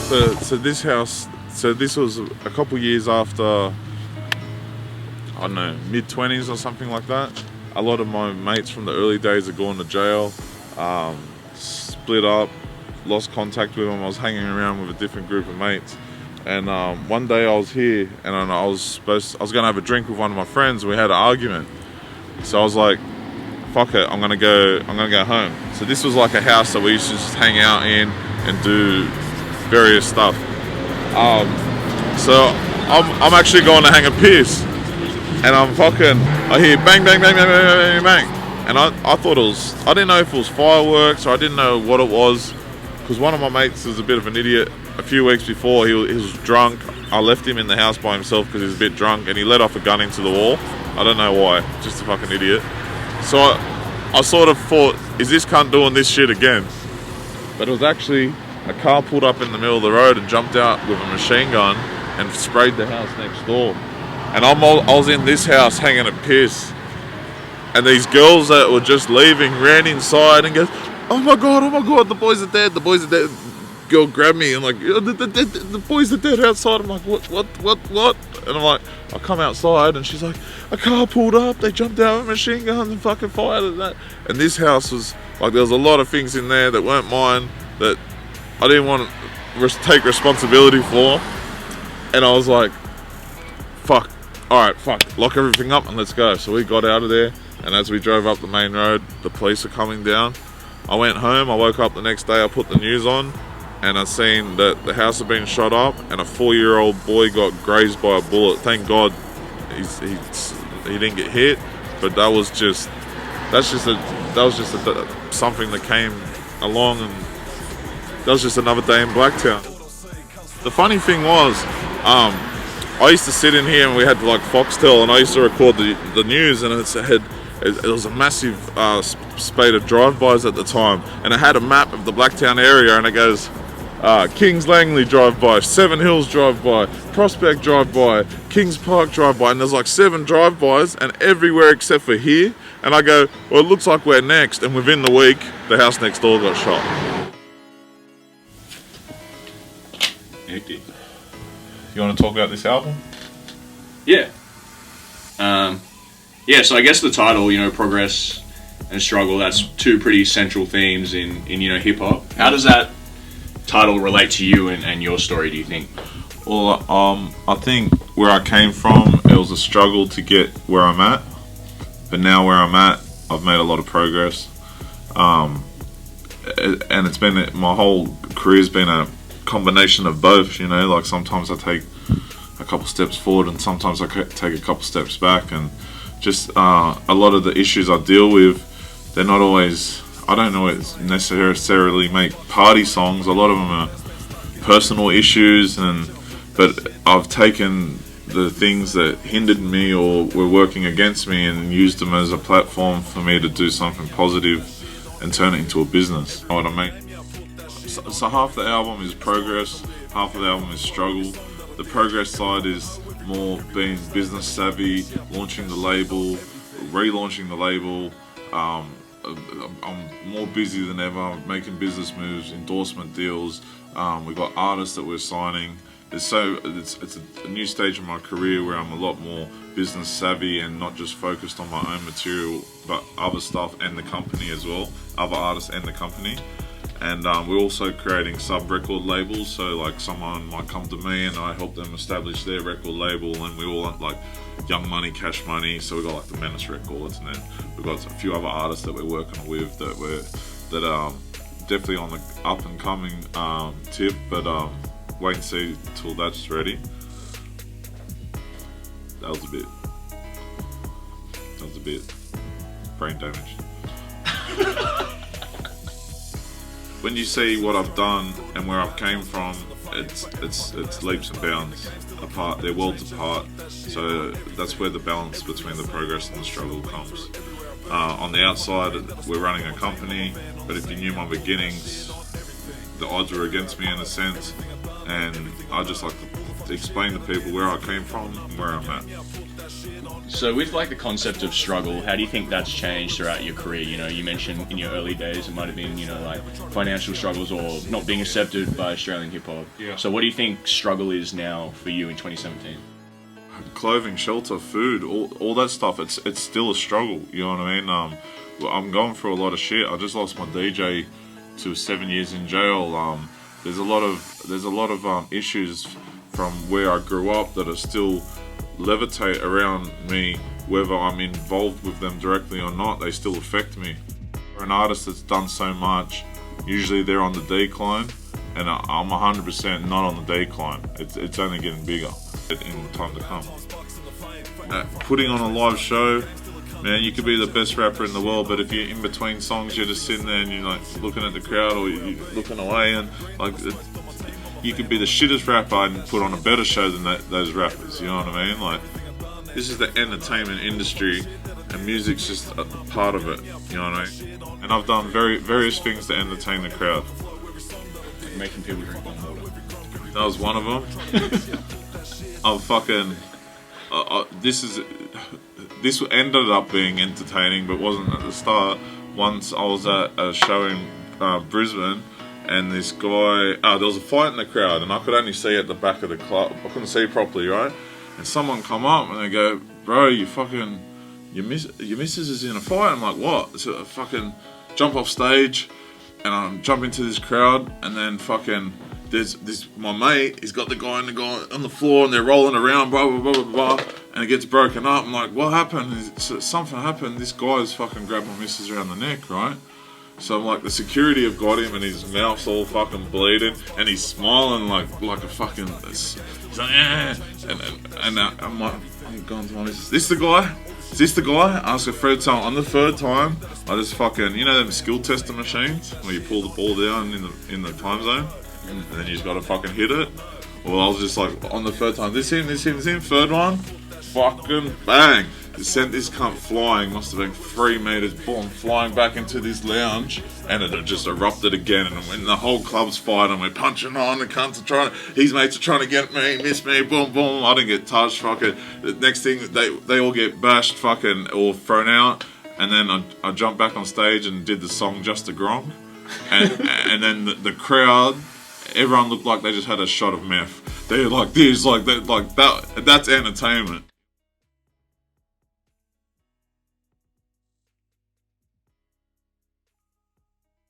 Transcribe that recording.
So this house, so this was a couple years after, I don't know, mid-20s or something like that. A lot of my mates from the early days had gone to jail, split up, lost contact with them. I was hanging around with a different group of mates, and one day I was here, and I was going to have a drink with one of my friends, and we had an argument. So I was like, fuck it, I'm gonna go home. So this was like a house that we used to just hang out in and do various stuff. So I'm actually going to hang a piss, and I hear bang, bang, bang, bang, bang, bang, bang. And I thought it was, I didn't know if it was fireworks or I didn't know what it was, because one of my mates was a bit of an idiot. A few weeks before, he was drunk. I left him in the house by himself because he was a bit drunk, and he let off a gun into the wall. I don't know why, just a fucking idiot. So I sort of thought, is this cunt doing this shit again? But it was actually a car pulled up in the middle of the road and jumped out with a machine gun and sprayed the house next door. And I was in this house hanging a piss, and these girls that were just leaving ran inside and goes, oh my god, the boys are dead. Girl grabbed me and like, the boys are dead outside. I'm like, what? And I'm like, I come outside and she's like, a car pulled up, they jumped out with machine guns and fucking fired at that. And this house was like, there was a lot of things in there that weren't mine, that I didn't want to take responsibility for. And I was like, fuck, alright, lock everything up and let's go. So we got out of there, and as we drove up the main road, the police are coming down. I went home, I woke up the next day, I put the news on, and I seen that the house had been shot up and a 4-year-old boy got grazed by a bullet. Thank God he didn't get hit, but that was just something that came along, and that was just another day in Blacktown. The funny thing was, I used to sit in here and we had like Foxtel, and I used to record the news, and it was a massive spate of drive-bys at the time, and it had a map of the Blacktown area, and it goes, Kings Langley drive-by, Seven Hills drive-by, Prospect drive-by, Kings Park drive-by, and there's like 7 drive-bys, and everywhere except for here. And I go, well, it looks like we're next, and within the week, the house next door got shot. Hectic. You want to talk about this album? Yeah. So I guess the title, progress and struggle, that's 2 pretty central themes in hip-hop. How does that title relate to you and your story, do you think? Well, I think where I came from, it was a struggle to get where I'm at. But now where I'm at, I've made a lot of progress. And it's been, my whole career's been a combination of both, like sometimes I take a couple steps forward and sometimes I take a couple steps back, and just a lot of the issues I deal with, they're not always, I don't always necessarily make party songs. A lot of them are personal issues, but I've taken the things that hindered me or were working against me and used them as a platform for me to do something positive and turn it into a business. You know what I mean? So half the album is progress, half of the album is struggle. The progress side is more being business savvy, launching the label, relaunching the label. I'm more busy than ever, making business moves, endorsement deals. We've got artists that we're signing. It's a new stage of my career where I'm a lot more business savvy and not just focused on my own material, but other stuff and the company as well, other artists and the company. And we're also creating sub-record labels, so like someone might come to me and I help them establish their record label, and we all want like Young Money, Cash Money, so we've got like the Menace Records, and then we've got a few other artists that we're working with that are definitely on the up and coming tip, but wait and see till that's ready. That was a bit brain damage. When you see what I've done and where I've came from, it's leaps and bounds apart. They're worlds apart. So that's where the balance between the progress and the struggle comes. On the outside, we're running a company, but if you knew my beginnings, the odds were against me in a sense, and I just like to explain to people where I came from and where I'm at. So with like the concept of struggle, how do you think that's changed throughout your career? You know, you mentioned in your early days it might have been, you know, like financial struggles or not being accepted by Australian hip hop. Yeah. So what do you think struggle is now for you in 2017? Clothing, shelter, food, all that stuff. It's still a struggle. You know what I mean? I'm going through a lot of shit. I just lost my DJ to 7 years in jail. There's a lot of issues from where I grew up that are still levitate around me, whether I'm involved with them directly or not. They still affect me. For an artist that's done so much, usually they're on the decline, and I'm 100% not on the decline. It's only getting bigger in time to come. Putting on a live show, man, you could be the best rapper in the world, but if you're in between songs, you're just sitting there and you're like looking at the crowd or you're looking away, and like you could be the shittest rapper and put on a better show than those rappers. You know what I mean? Like, this is the entertainment industry, and music's just a part of it. You know what I mean? And I've done various things to entertain the crowd. Making people drink one water. That was one of them. I've fucking. This ended up being entertaining, but wasn't at the start. Once I was at a show in Brisbane, and this guy, there was a fight in the crowd, and I could only see at the back of the club. I couldn't see properly, right? And someone come up and they go, "Bro, your missus is in a fight." I'm like, "What?" So I fucking jump off stage, and I jump into this crowd, and then fucking there's this my mate. He's got the guy on the floor, and they're rolling around, blah blah blah blah blah, and it gets broken up. I'm like, "What happened?" Something happened. This guy's fucking grabbed my missus around the neck, right? So I'm like, the security have got him, and his mouth's all fucking bleeding, and he's smiling like a fucking. He's like, yeah, and I'm like, I'm going to my missus. This the guy? Is this the guy? I ask the third time. On the third time, I just fucking, you know them skill tester machines where you pull the ball down in the time zone, and then you just gotta fucking hit it. Well, I was just like, on the third time, this him. Third one, fucking bang. Sent this cunt flying, must have been 3 meters, boom, flying back into this lounge, and it had just erupted again, and when the whole club's fighting, we're punching on, the cunts are trying to, his mates are trying to get me, miss me, boom, boom, I didn't get touched, fucking, the next thing, they all get bashed, fucking, or thrown out, and then I jumped back on stage and did the song Just a Gronk, and then the crowd, everyone looked like they just had a shot of meth. They're like this, like that, that's entertainment.